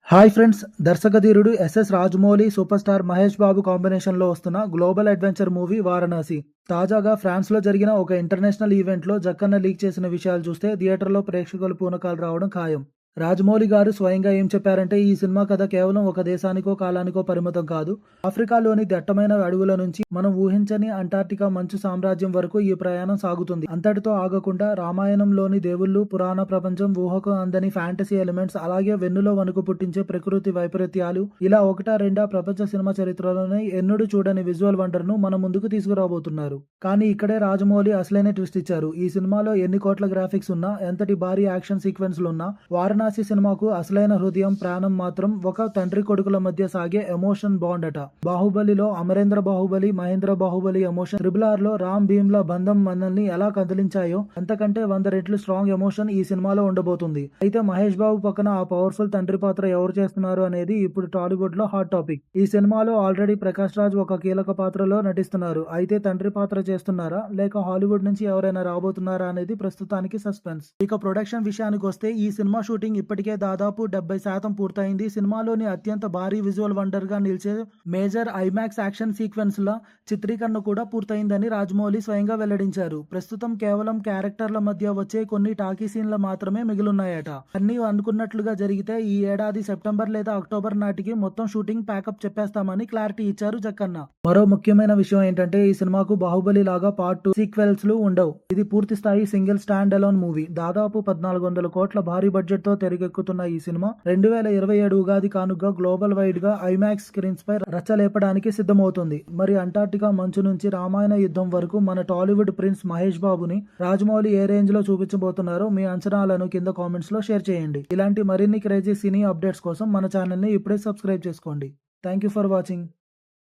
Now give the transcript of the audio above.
Hi friends, దర్శకధీరుడు SS Rajamouli super star Mahesh Babu కాంబినేషన్లో వస్తున్న గ్లోబల్ అడ్వెంచర్ మూవీ వారణాసి. తాజాగా ఫ్రాన్స్లో జరిగిన ఒక ఇంటర్నేషనల్ ఈవెంట్లో జక్కన్న లీక్ చేసిన విషయాలు చూస్తే థియేటర్లో ప్రేక్షకులు పూనకాలు రావడం ఖాయం. రాజమౌళి గారు స్వయంగా ఏం చెప్పారంటే, ఈ సినిమా కథ కేవలం ఒక దేశానికో కాలానికో పరిమితం కాదు. ఆఫ్రికాలోని దట్టమైన అడవుల నుంచి మనం ఊహించని అంటార్టికా మంచు సామ్రాజ్యం వరకు ఈ ప్రయాణం సాగుతుంది. అంతటితో ఆగకుండా రామాయణంలోని దేవుళ్ళు, పురాణ ప్రపంచం, ఊహకు అందని ఫ్యాంటసీ ఎలిమెంట్స్, అలాగే వెన్నులో వణుకు పుట్టించే ప్రకృతి వైపరీత్యాలు, ఇలా ఒకటా రెండా ప్రపంచ సినిమా చరిత్రలోనే ఎన్నడూ చూడని విజువల్ వండర్ ను మన ముందుకు తీసుకురాబోతున్నారు. కానీ ఇక్కడే రాజమౌళి అసలైన ట్విస్ట్ ఇచ్చారు. ఈ సినిమాలో ఎన్ని కోట్ల గ్రాఫిక్స్ ఉన్నా, ఎంతటి భారీ యాక్షన్ సీక్వెన్స్లు ఉన్నా, వారణాసి సినిమాకు అసలైన హృదయం, ప్రాణం మాత్రం ఒక తండ్రి కొడుకుల మధ్య సాగే ఎమోషన్ బాండ్ అట. బాహుబలిలో అమరేంద్ర బాహుబలి, మహేంద్ర బాహుబలి ఎమోషన్, RRR లో రామ్ భీమ్ల బంధం మనల్ని ఎలా కదిలించాయో అంతకంటే 100 రెట్లు స్ట్రాంగ్ ఎమోషన్ ఈ సినిమాలో ఉండబోతుంది. అయితే మహేష్ బాబు పక్కన ఆ పవర్ఫుల్ తండ్రి పాత్ర ఎవరు చేస్తున్నారు అనేది ఇప్పుడు టాలీవుడ్ లో హాట్ టాపిక్. ఈ సినిమాలో ఆల్రెడీ ప్రకాష్ రాజ్ ఒక కీలక పాత్రలో నటిస్తున్నారు. అయితే తండ్రి పాత్ర చేస్తున్నారా లేక హాలీవుడ్ నుంచి ఎవరైనా రాబోతున్నారా అనేది ప్రస్తుతానికి సస్పెన్స్. ఇక ప్రొడక్షన్ విషయానికి వస్తే, ఈ సినిమా షూటింగ్ ఇప్పటికే దాదాపు 70% పూర్తయింది. సినిమాలోని అత్యంత భారీ విజువల్ వండర్ గా నిలిచే మేజర్ ఐమాక్స్ యాక్షన్ సీక్వెన్స్ ల చిత్రీకరణ కూడా పూర్తయిందని రాజమౌళి స్వయంగా వెల్లడించారు. ప్రస్తుతం కేవలం క్యారెక్టర్ల మధ్య వచ్చే కొన్ని టాకీ సీన్లు మాత్రమే మిగిలిన్నాయట. అన్ని అనుకున్నట్లుగా జరిగితే ఈ ఏడాది సెప్టెంబర్ లేదా అక్టోబర్ నాటికి మొత్తం షూటింగ్ ప్యాకప్ చెప్పేస్తామని క్లారిటీ ఇచ్చారు జక్కన్న. మరో ముఖ్యమైన విషయం ఏంటంటే, ఈ సినిమాకు బాహుబలి లాగా పార్ట్ 2 సీక్వెల్స్ లు ఉండవు. ఇది పూర్తి స్థాయి సింగిల్ స్టాండ్ అలోన్ మూవీ. దాదాపు 1400 కోట్ల భారీ బడ్జెట్ తో తెరకెక్కుతున్న ఈ సినిమా 2027 ఉగాది కానుకగా గ్లోబల్ వైడ్ గా ఐమాక్స్ స్క్రీన్స్ పై రచ్చలేపడానికి సిద్ధమవుతుంది. మరి అంటార్టికా మంచు నుంచి రామాయణ యుద్ధం వరకు మన టాలీవుడ్ ప్రిన్స్ మహేష్ బాబుని రాజమౌళి ఏ రేంజ్ లో చూపించబోతున్నారో మీ అంచనాలను కింద కామెంట్స్ లో షేర్ చేయండి. ఇలాంటి మరిన్ని క్రేజీ సినీ అప్డేట్స్ కోసం మన ఛానల్ ని ఇప్పుడే సబ్స్క్రైబ్ చేసుకోండి. Thank you for watching.